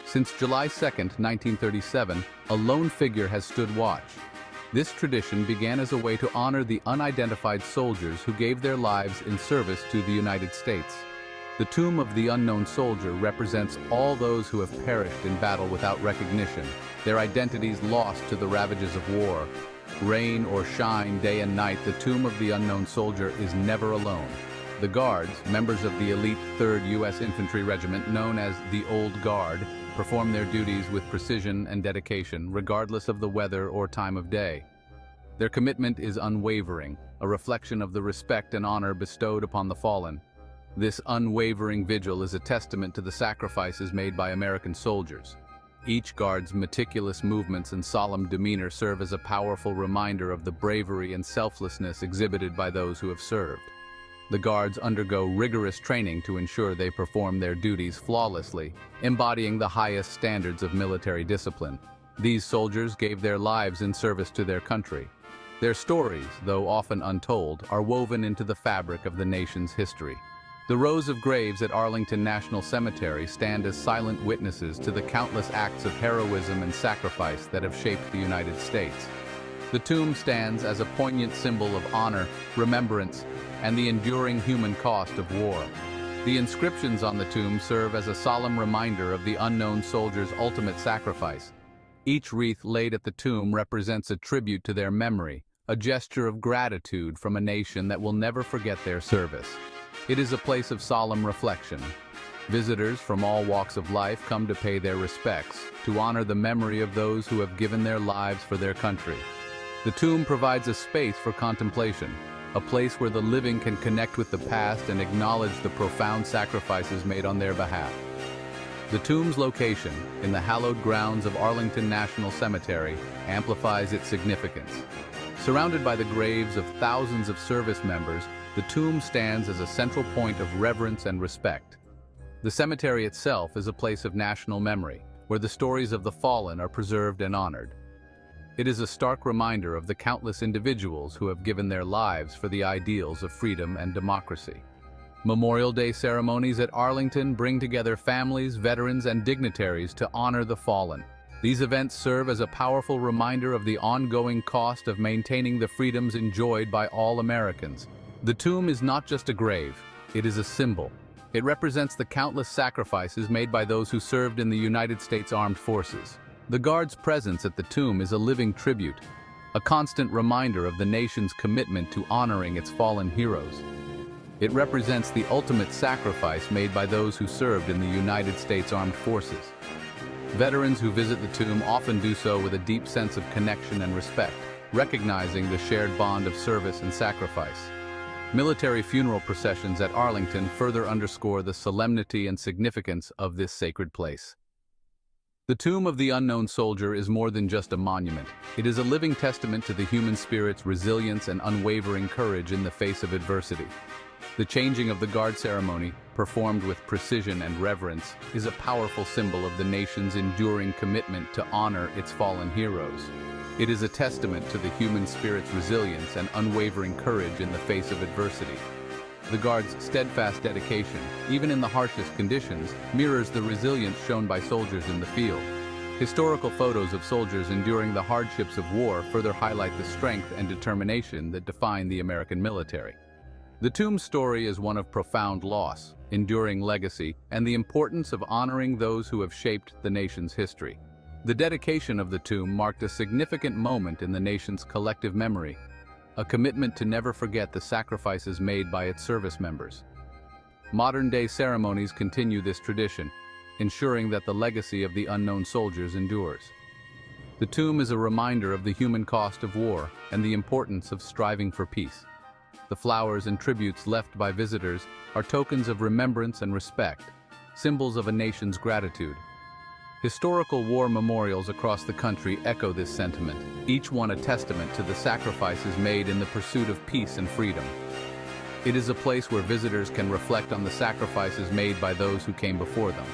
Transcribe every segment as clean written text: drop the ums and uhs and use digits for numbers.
Since July 2, 1937, a lone figure has stood watch. This tradition began as a way to honor the unidentified soldiers who gave their lives in service to the United States. The tomb of the unknown soldier represents all those who have perished in battle without recognition, their identities lost to the ravages of war. Rain or shine, day and night, the tomb of the unknown soldier is never alone. The Guards, members of the elite 3rd U.S. Infantry Regiment known as the Old Guard, perform their duties with precision and dedication, regardless of the weather or time of day. Their commitment is unwavering, a reflection of the respect and honor bestowed upon the fallen. This unwavering vigil is a testament to the sacrifices made by American soldiers. Each guard's meticulous movements and solemn demeanor serve as a powerful reminder of the bravery and selflessness exhibited by those who have served. The Guards undergo rigorous training to ensure they perform their duties flawlessly, embodying the highest standards of military discipline. These soldiers gave their lives in service to their country. Their stories, though often untold, are woven into the fabric of the nation's history. The rows of graves at Arlington National Cemetery stand as silent witnesses to the countless acts of heroism and sacrifice that have shaped the United States. The tomb stands as a poignant symbol of honor, remembrance, and the enduring human cost of war. The inscriptions on the tomb serve as a solemn reminder of the unknown soldier's ultimate sacrifice. Each wreath laid at the tomb represents a tribute to their memory, a gesture of gratitude from a nation that will never forget their service. It is a place of solemn reflection. Visitors from all walks of life come to pay their respects, to honor the memory of those who have given their lives for their country. The tomb provides a space for contemplation, a place where the living can connect with the past and acknowledge the profound sacrifices made on their behalf. The tomb's location, in the hallowed grounds of Arlington National Cemetery, amplifies its significance. Surrounded by the graves of thousands of service members, the tomb stands as a central point of reverence and respect. The cemetery itself is a place of national memory, where the stories of the fallen are preserved and honored. It is a stark reminder of the countless individuals who have given their lives for the ideals of freedom and democracy. Memorial Day ceremonies at Arlington bring together families, veterans, and dignitaries to honor the fallen. These events serve as a powerful reminder of the ongoing cost of maintaining the freedoms enjoyed by all Americans. The tomb is not just a grave, it is a symbol. It represents the countless sacrifices made by those who served in the United States Armed Forces. The Guard's presence at the tomb is a living tribute, a constant reminder of the nation's commitment to honoring its fallen heroes. It represents the ultimate sacrifice made by those who served in the United States Armed Forces. Veterans who visit the tomb often do so with a deep sense of connection and respect, recognizing the shared bond of service and sacrifice. Military funeral processions at Arlington further underscore the solemnity and significance of this sacred place. The tomb of the unknown soldier is more than just a monument. It is a living testament to the human spirit's resilience and unwavering courage in the face of adversity. The changing of the guard ceremony, performed with precision and reverence, is a powerful symbol of the nation's enduring commitment to honor its fallen heroes. It is a testament to the human spirit's resilience and unwavering courage in the face of adversity. The Guard's steadfast dedication, even in the harshest conditions, mirrors the resilience shown by soldiers in the field. Historical photos of soldiers enduring the hardships of war further highlight the strength and determination that define the American military. The tomb's story is one of profound loss, enduring legacy, and the importance of honoring those who have shaped the nation's history. The dedication of the tomb marked a significant moment in the nation's collective memory, a commitment to never forget the sacrifices made by its service members. Modern-day ceremonies continue this tradition, ensuring that the legacy of the unknown soldiers endures. The tomb is a reminder of the human cost of war and the importance of striving for peace. The flowers and tributes left by visitors are tokens of remembrance and respect, symbols of a nation's gratitude. Historical war memorials across the country echo this sentiment, each one a testament to the sacrifices made in the pursuit of peace and freedom. It is a place where visitors can reflect on the sacrifices made by those who came before them.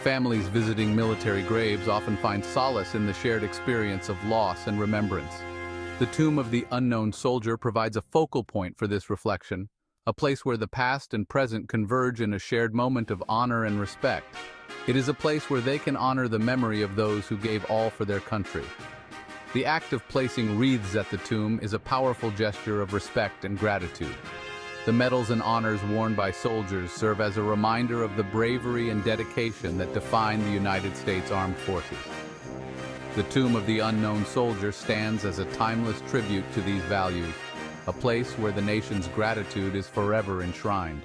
Families visiting military graves often find solace in the shared experience of loss and remembrance. The tomb of the unknown soldier provides a focal point for this reflection, a place where the past and present converge in a shared moment of honor and respect. It is a place where they can honor the memory of those who gave all for their country. The act of placing wreaths at the tomb is a powerful gesture of respect and gratitude. The medals and honors worn by soldiers serve as a reminder of the bravery and dedication that define the United States Armed Forces. The Tomb of the Unknown Soldier stands as a timeless tribute to these values, a place where the nation's gratitude is forever enshrined.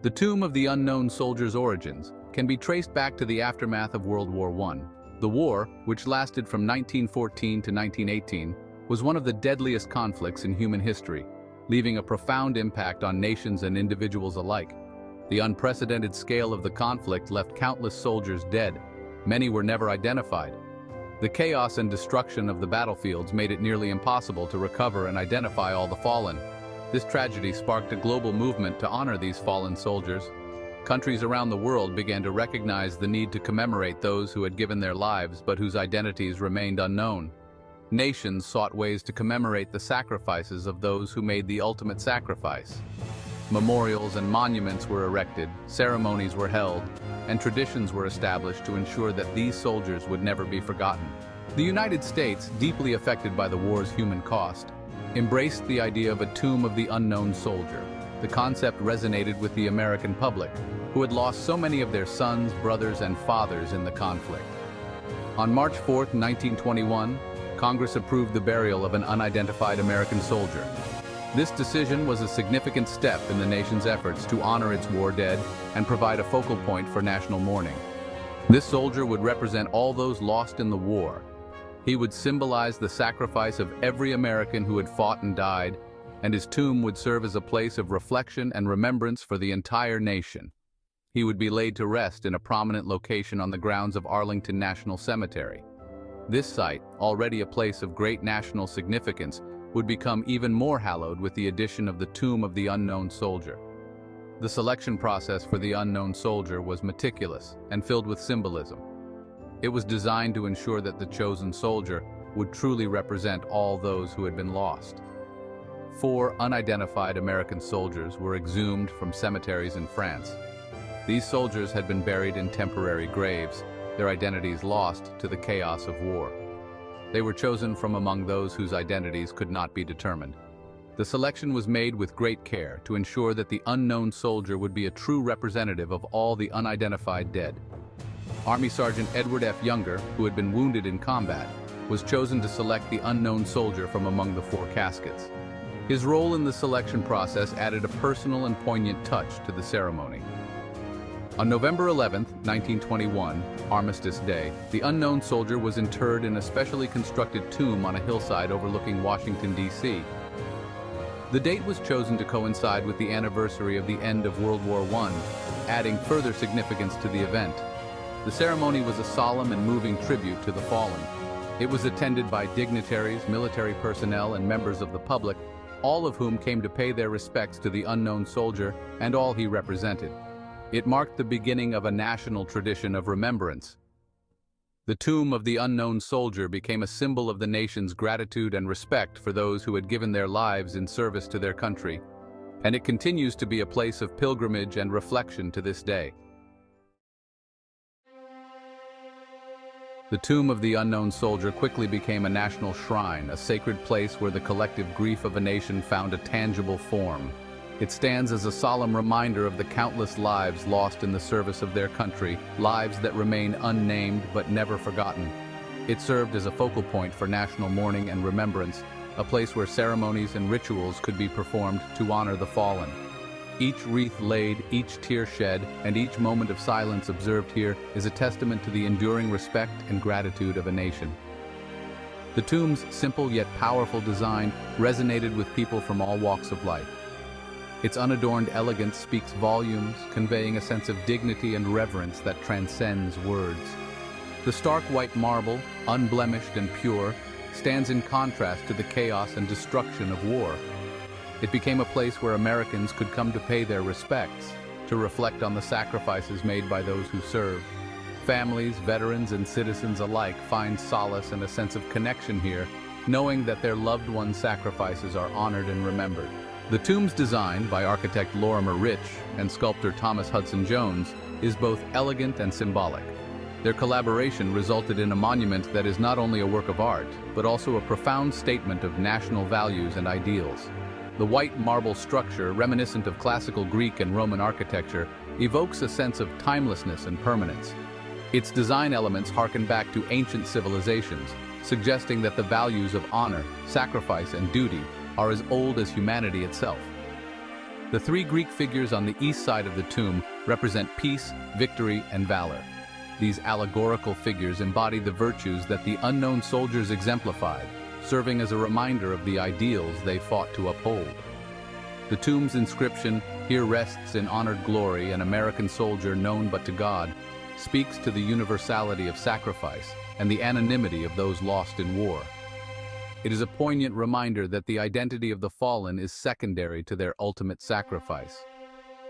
The Tomb of the Unknown Soldier's origins can be traced back to the aftermath of World War I. The war, which lasted from 1914 to 1918, was one of the deadliest conflicts in human history, leaving a profound impact on nations and individuals alike. The unprecedented scale of the conflict left countless soldiers dead. Many were never identified. The chaos and destruction of the battlefields made it nearly impossible to recover and identify all the fallen. This tragedy sparked a global movement to honor these fallen soldiers. Countries around the world began to recognize the need to commemorate those who had given their lives but whose identities remained unknown. Nations sought ways to commemorate the sacrifices of those who made the ultimate sacrifice. Memorials and monuments were erected, ceremonies were held, and traditions were established to ensure that these soldiers would never be forgotten. The United States, deeply affected by the war's human cost, embraced the idea of a tomb of the unknown soldier. The concept resonated with the American public, who had lost so many of their sons, brothers, and fathers in the conflict. On March 4, 1921, Congress approved the burial of an unidentified American soldier. This decision was a significant step in the nation's efforts to honor its war dead and provide a focal point for national mourning. This soldier would represent all those lost in the war. He would symbolize the sacrifice of every American who had fought and died, and his tomb would serve as a place of reflection and remembrance for the entire nation. He would be laid to rest in a prominent location on the grounds of Arlington National Cemetery. This site, already a place of great national significance, would become even more hallowed with the addition of the Tomb of the Unknown Soldier. The selection process for the unknown soldier was meticulous and filled with symbolism. It was designed to ensure that the chosen soldier would truly represent all those who had been lost. 4 unidentified American soldiers were exhumed from cemeteries in France. These soldiers had been buried in temporary graves, their identities lost to the chaos of war. They were chosen from among those whose identities could not be determined. The selection was made with great care to ensure that the unknown soldier would be a true representative of all the unidentified dead. Army Sergeant Edward F. Younger, who had been wounded in combat, was chosen to select the unknown soldier from among the 4 caskets. His role in the selection process added a personal and poignant touch to the ceremony. On November 11, 1921, Armistice Day, the unknown soldier was interred in a specially constructed tomb on a hillside overlooking Washington, D.C. The date was chosen to coincide with the anniversary of the end of World War I, adding further significance to the event. The ceremony was a solemn and moving tribute to the fallen. It was attended by dignitaries, military personnel, and members of the public, all of whom came to pay their respects to the unknown soldier and all he represented. It marked the beginning of a national tradition of remembrance. The Tomb of the Unknown Soldier became a symbol of the nation's gratitude and respect for those who had given their lives in service to their country, and it continues to be a place of pilgrimage and reflection to this day. The Tomb of the Unknown Soldier quickly became a national shrine, a sacred place where the collective grief of a nation found a tangible form. It stands as a solemn reminder of the countless lives lost in the service of their country, lives that remain unnamed but never forgotten. It served as a focal point for national mourning and remembrance, a place where ceremonies and rituals could be performed to honor the fallen. Each wreath laid, each tear shed, and each moment of silence observed here is a testament to the enduring respect and gratitude of a nation. The tomb's simple yet powerful design resonated with people from all walks of life. Its unadorned elegance speaks volumes, conveying a sense of dignity and reverence that transcends words. The stark white marble, unblemished and pure, stands in contrast to the chaos and destruction of war. It became a place where Americans could come to pay their respects, to reflect on the sacrifices made by those who served. Families, veterans, and citizens alike find solace and a sense of connection here, knowing that their loved ones' sacrifices are honored and remembered. The tomb's design, by architect Lorimer Rich and sculptor Thomas Hudson Jones, is both elegant and symbolic. Their collaboration resulted in a monument that is not only a work of art, but also a profound statement of national values and ideals. The white marble structure, reminiscent of classical Greek and Roman architecture, evokes a sense of timelessness and permanence. Its design elements harken back to ancient civilizations, suggesting that the values of honor, sacrifice, and duty are as old as humanity itself. The three Greek figures on the east side of the tomb represent peace, victory, and valor. These allegorical figures embody the virtues that the unknown soldiers exemplified, serving as a reminder of the ideals they fought to uphold. The tomb's inscription, "Here rests in honored glory an American soldier known but to God," speaks to the universality of sacrifice and the anonymity of those lost in war. It is a poignant reminder that the identity of the fallen is secondary to their ultimate sacrifice.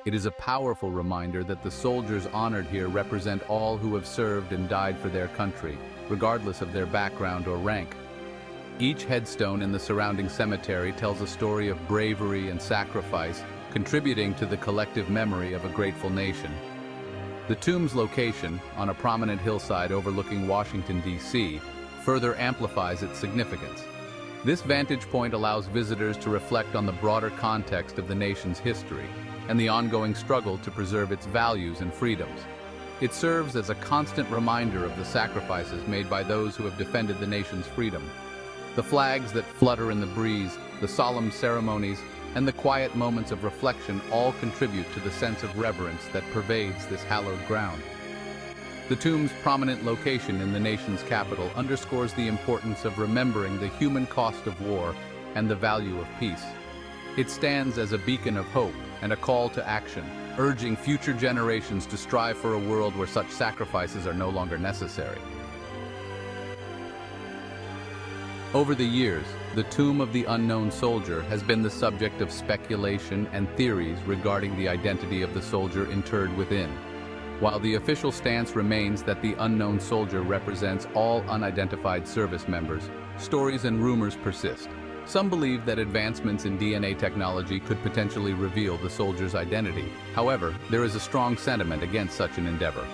It is a powerful reminder that the soldiers honored here represent all who have served and died for their country, regardless of their background or rank. Each headstone in the surrounding cemetery tells a story of bravery and sacrifice, contributing to the collective memory of a grateful nation. The tomb's location, on a prominent hillside overlooking Washington, D.C., further amplifies its significance. This vantage point allows visitors to reflect on the broader context of the nation's history and the ongoing struggle to preserve its values and freedoms. It serves as a constant reminder of the sacrifices made by those who have defended the nation's freedom. The flags that flutter in the breeze, the solemn ceremonies, and the quiet moments of reflection all contribute to the sense of reverence that pervades this hallowed ground. The tomb's prominent location in the nation's capital underscores the importance of remembering the human cost of war and the value of peace. It stands as a beacon of hope and a call to action, urging future generations to strive for a world where such sacrifices are no longer necessary. Over the years, the tomb of the unknown soldier has been the subject of speculation and theories regarding the identity of the soldier interred within. While the official stance remains that the unknown soldier represents all unidentified service members, stories and rumors persist. Some believe that advancements in DNA technology could potentially reveal the soldier's identity. However, there is a strong sentiment against such an endeavor.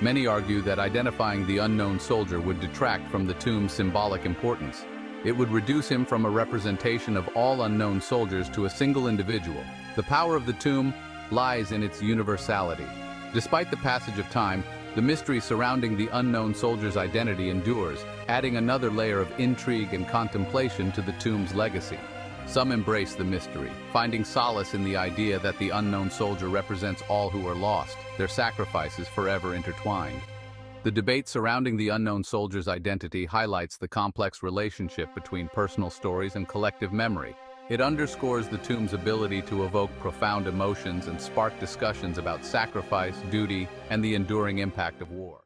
Many argue that identifying the unknown soldier would detract from the tomb's symbolic importance. It would reduce him from a representation of all unknown soldiers to a single individual. The power of the tomb lies in its universality. Despite the passage of time, the mystery surrounding the unknown soldier's identity endures, adding another layer of intrigue and contemplation to the tomb's legacy. Some embrace the mystery, finding solace in the idea that the unknown soldier represents all who are lost, their sacrifices forever intertwined. The debate surrounding the unknown soldier's identity highlights the complex relationship between personal stories and collective memory. It underscores the tomb's ability to evoke profound emotions and spark discussions about sacrifice, duty, and the enduring impact of war.